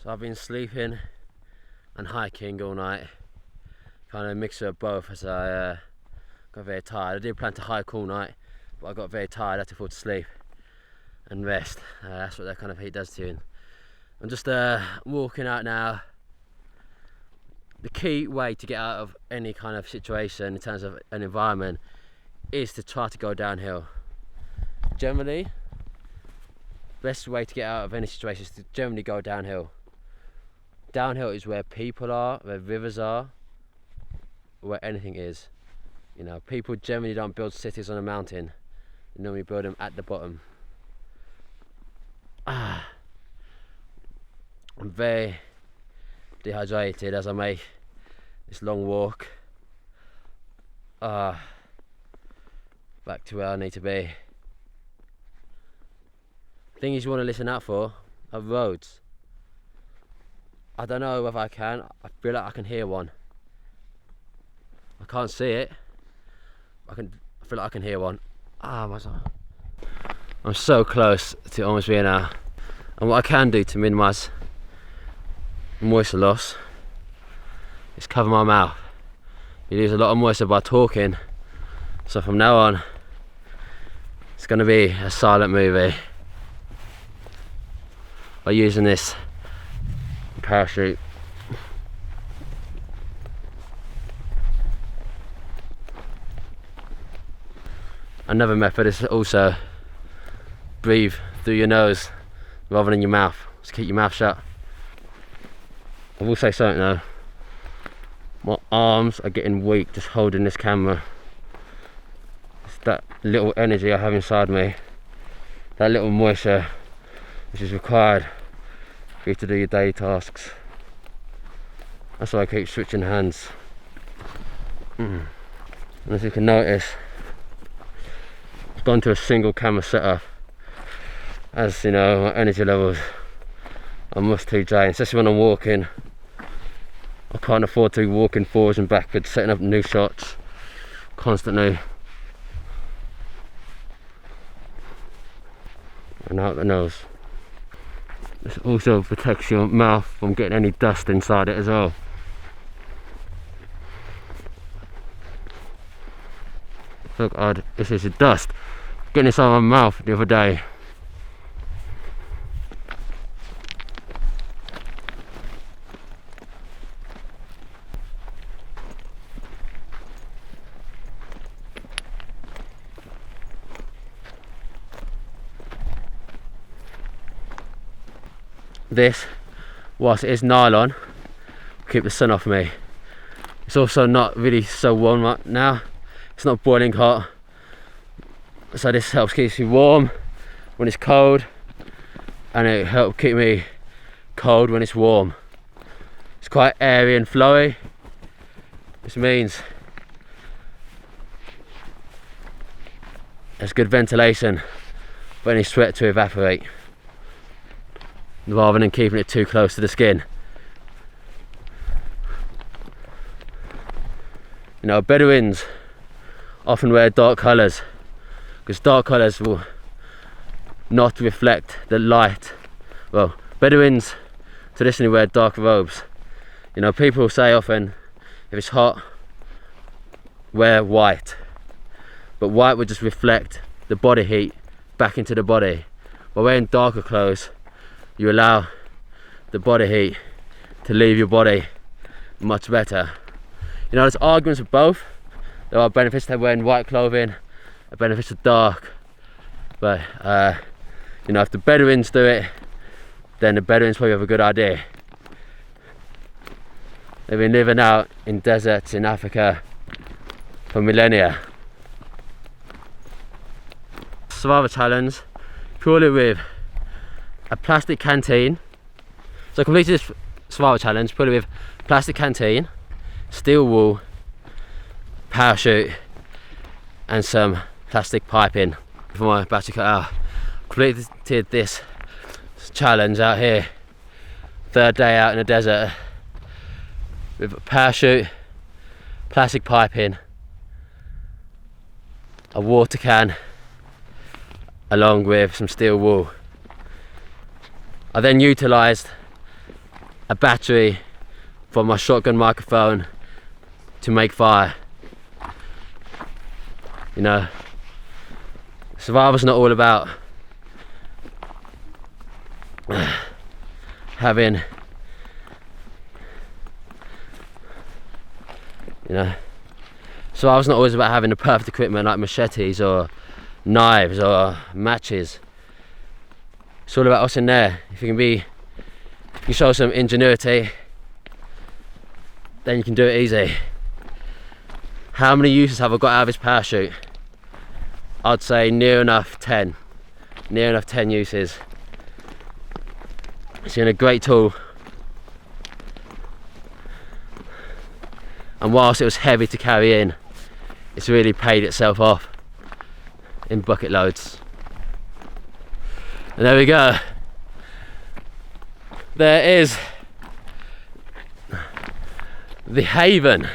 So I've been sleeping and hiking all night, kind of a mixture of both as I got very tired. I did plan to hike all night, but I got very tired, I had to fall to sleep and rest. That's what that kind of heat does to you. I'm just walking out now. The key way to get out of any kind of situation in terms of an environment is to try to go downhill. Generally, best way to get out of any situation is to generally go downhill. Downhill is where people are, where rivers are, where anything is. You know, people generally don't build cities on a mountain. They normally build them at the bottom. I'm very dehydrated as I make this long walk back to where I need to be. Things you want to listen out for are roads. I don't know whether I can. I feel like I can hear one. I can't see it. I feel like I can hear one. I'm so close to almost being out. And what I can do to minimise moisture loss is cover my mouth. You lose a lot of moisture by talking, so from now on it's going to be a silent movie by using this parachute. Another method is also breathe through your nose rather than your mouth. Just keep your mouth shut. I will say something though, my arms are getting weak just holding this camera. It's that little energy I have inside me, that little moisture which is required for you to do your daily tasks. That's why I keep switching hands. And as you can notice, I've gone to a single camera setup, as you know, my energy levels are much too drained, especially when I'm walking. I can't afford to be walking forwards and backwards, setting up new shots constantly. And out the nose. This also protects your mouth from getting any dust inside it as well. Look, this is the dust getting inside my mouth the other day. This, whilst it is nylon, will keep the sun off me. It's also not really so warm right now. It's not boiling hot, so this helps keep me warm when it's cold, and it helps keep me cold when it's warm. It's quite airy and flowy. This means there's good ventilation for any sweat to evaporate, rather than keeping it too close to the skin. You know, Bedouins often wear dark colours because dark colours will not reflect the light. Well, Bedouins traditionally wear dark robes. You know, people say often if it's hot, wear white, but white would just reflect the body heat back into the body. By wearing darker clothes, you allow the body heat to leave your body much better. You know, there's arguments for both. There are benefits to wearing white clothing, benefits of dark, but you know, if the Bedouins do it, then the Bedouins probably have a good idea. They've been living out in deserts in Africa for millennia. Survival challenge purely with a plastic canteen. So I completed this survival challenge purely with plastic canteen, steel wool, parachute and some plastic piping for my battery cut out. Completed this challenge out here, third day out in the desert, with a parachute, plastic piping, a water can along with some steel wool. I then utilised a battery for my shotgun microphone to make fire. You know, survival's not all about having, you know, survival's not always about having the perfect equipment like machetes or knives or matches. It's all about us in there. If you can show some ingenuity, then you can do it easy. How many uses have I got out of this parachute? I'd say near enough 10 uses. It's been a great tool, and whilst it was heavy to carry in, it's really paid itself off in bucket loads. And there we go. There is the haven.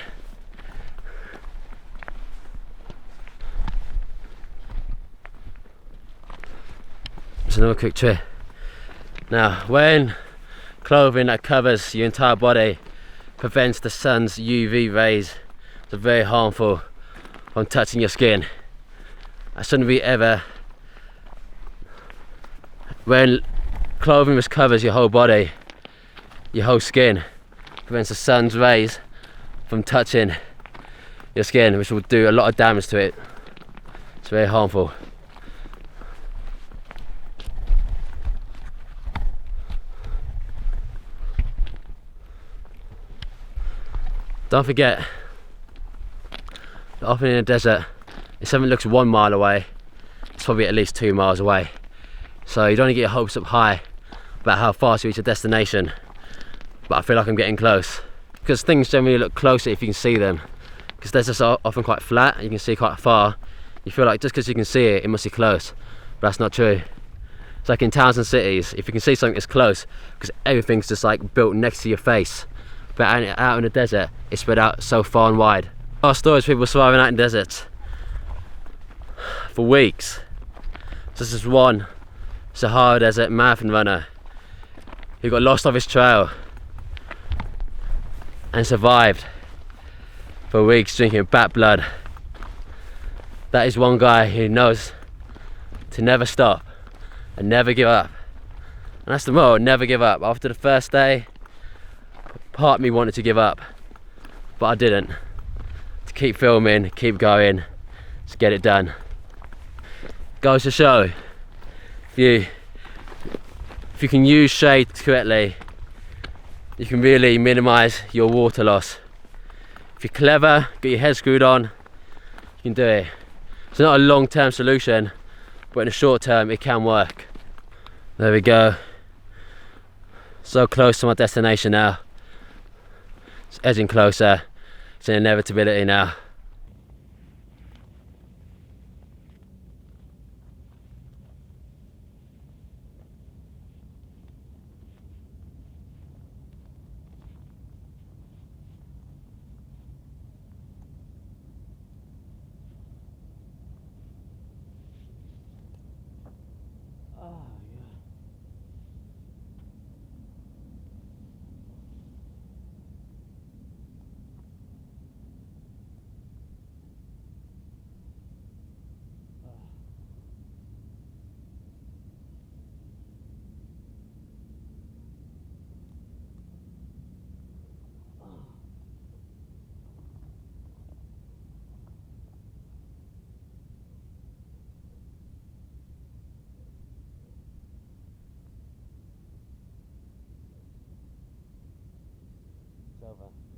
Just another quick trip. Now, when clothing that covers your entire body prevents the sun's UV rays, it's very harmful from touching your skin. That shouldn't be ever. When clothing which covers your whole body, your whole skin, prevents the sun's rays from touching your skin, which will do a lot of damage to it. It's very harmful. Don't forget that often in a desert, if something looks 1 mile away, it's probably at least 2 miles away. So you don't want to get your hopes up high about how fast you reach a destination, but I feel like I'm getting close. Because things generally look closer if you can see them. Because deserts are often quite flat and you can see quite far. You feel like just because you can see it, it must be close. But that's not true. It's like in towns and cities, if you can see something, it's close because everything's just like built next to your face. But out in the desert, it's spread out so far and wide. Our stories, people surviving out in deserts for weeks. This is one Sahara desert marathon runner who got lost off his trail and survived for weeks drinking bat blood. That is one guy who knows to never stop and never give up. And that's the motto, never give up. After the first day, part of me wanted to give up, but I didn't. To keep filming, keep going, just get it done. Goes to show, if you can use shade correctly, you can really minimize your water loss. If you're clever, get your head screwed on, you can do it. It's not a long-term solution, but in the short term it can work. There we go. So close to my destination now. It's edging closer. It's an inevitability now. Over.